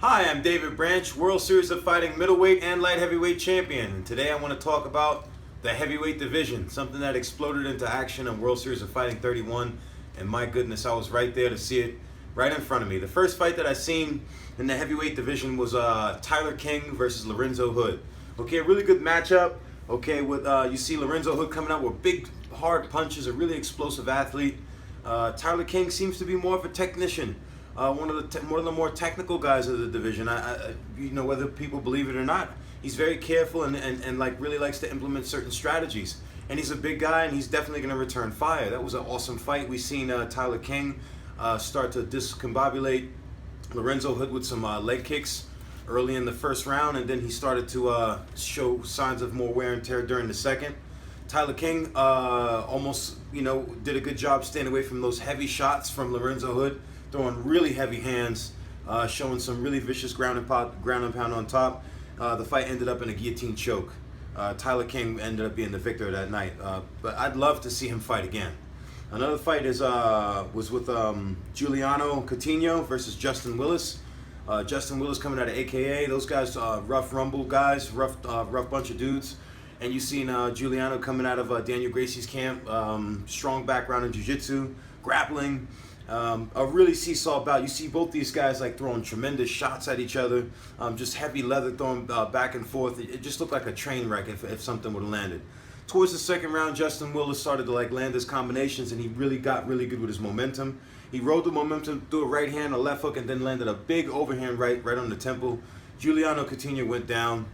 Hi, I'm David Branch, World Series of Fighting middleweight and light heavyweight champion. And today I want to talk about the heavyweight division, something that exploded into action on World Series of Fighting 31. And my goodness, I was right there to see it right in front of me. The first fight that I seen in the heavyweight division was Tyler King versus Lorenzo Hood. Okay, a really good matchup. Okay, with you see Lorenzo Hood coming out with big, hard punches, a really explosive athlete. Tyler King seems to be more of a technician. One of the more technical guys of the division. Whether people believe it or not, he's very careful and like really likes to implement certain strategies. And he's a big guy, and he's definitely going to return fire. That was an awesome fight. We seen Tyler King start to discombobulate Lorenzo Hood with some leg kicks early in the first round, and then he started to show signs of more wear and tear during the second. Tyler King almost did a good job staying away from those heavy shots from Lorenzo Hood, throwing really heavy hands, showing some really vicious ground and pound on top. The fight ended up in a guillotine choke. Tyler King ended up being the victor that night, but I'd love to see him fight again. Another fight was with Giuliano Cuttino versus Justin Willis. Justin Willis coming out of AKA. Those guys, rough rumble guys, rough bunch of dudes. And you've seen Giuliano coming out of Daniel Gracie's camp, strong background in jiu-jitsu, grappling. A really seesaw bout. You see both these guys like throwing tremendous shots at each other, just heavy leather thrown back and forth. It just looked like a train wreck if something would have landed. Towards the second round, Justin Willis started to land his combinations, and he really got really good with his momentum. He rode the momentum through a right hand, a left hook, and then landed a big overhand right on the temple. Giuliano Coutinho went down,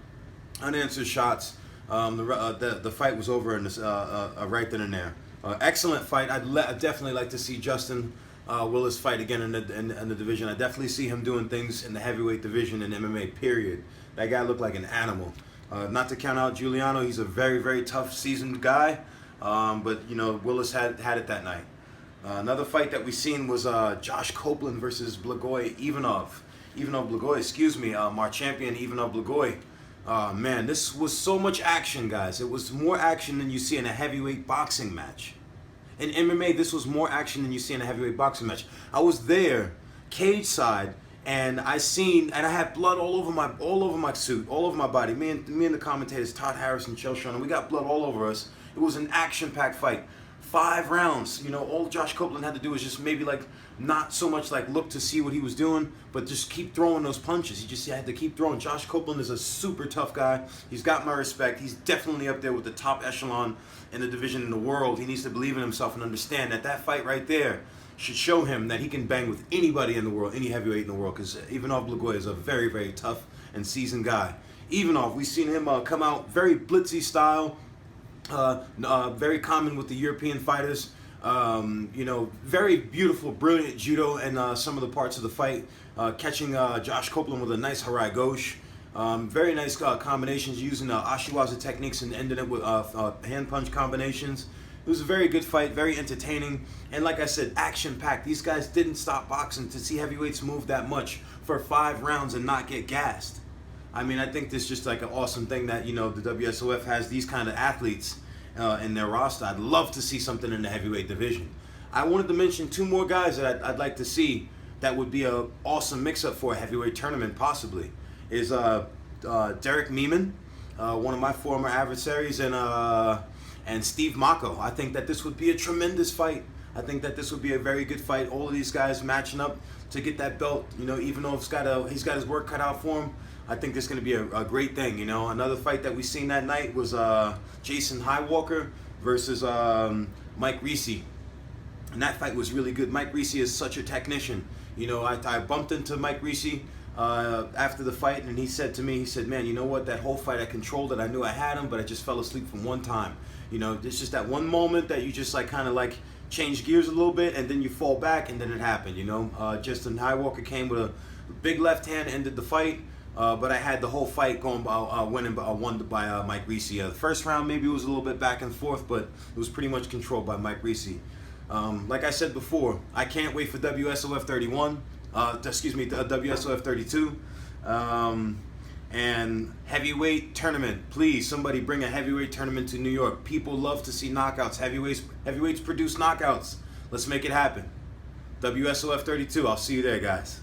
unanswered shots. The fight was over in this, right then and there. Excellent fight. I'd definitely like to see Justin Willis fight again in the division. I definitely see him doing things in the heavyweight division in MMA, period. That guy looked like an animal. Not to count out Giuliano, he's a very, very tough, seasoned guy. But Willis had it that night. Another fight that we seen was Josh Copeland versus Blagoy Blagoy, our champion Ivanov Blagoy. Man, this was so much action, guys. It was more action than you see in a heavyweight boxing match. In MMA, this was more action than you see in a heavyweight boxing match. I was there, cage side, and I had blood all over my suit, all over my body. Me and the commentators, Todd Harris and Chelshawn, we got blood all over us. It was an action-packed fight. 5 rounds. All Josh Copeland had to do was just maybe not so much look to see what he was doing, but just keep throwing those punches. He had to keep throwing. Josh Copeland is a super tough guy. He's got my respect. He's definitely up there with the top echelon in the division in the world. He needs to believe in himself and understand that fight right there should show him that he can bang with anybody in the world, any heavyweight in the world, because Ivanov Blagoy is a very, very tough and seasoned guy. Ivanov, we've seen him come out very blitzy style, very common with the European fighters. Very beautiful, brilliant judo and some of the parts of the fight. Catching Josh Copeland with a nice harai gauche. Very nice combinations using Ashiwaza techniques and ending it with hand punch combinations. It was a very good fight, very entertaining, and like I said, action-packed. These guys didn't stop boxing to see heavyweights move that much for 5 rounds and not get gassed. I mean, I think this is just an awesome thing that, the WSOF has these kind of athletes in their roster. I'd love to see something in the heavyweight division. I wanted to mention 2 more guys that I'd like to see that would be an awesome mix-up for a heavyweight tournament, possibly. Is Derek Meeman, one of my former adversaries, and Steve Mako. I think that this would be a tremendous fight. I think that this would be a very good fight. All of these guys matching up to get that belt. Even though he's got his work cut out for him, I think this is going to be a great thing. Another fight that we seen that night was Jason Highwalker versus Mike Reese. And that fight was really good. Mike Reese is such a technician. I bumped into Mike Reese after the fight, and he said to me, man, you know what, that whole fight I controlled it. I knew I had him, but I just fell asleep from one time. It's just that one moment that you just change gears a little bit, and then you fall back, and then it happened. Justin Highwalker came with a big left hand, ended the fight. But I had the whole fight won by Mike Reese. The first round maybe it was a little bit back and forth, but it was pretty much controlled by Mike Reese. Like I said before, I can't wait for WSOF 31. WSOF 32. And heavyweight tournament. Please, somebody bring a heavyweight tournament to New York. People love to see knockouts. Heavyweights produce knockouts. Let's make it happen. WSOF 32. I'll see you there, guys.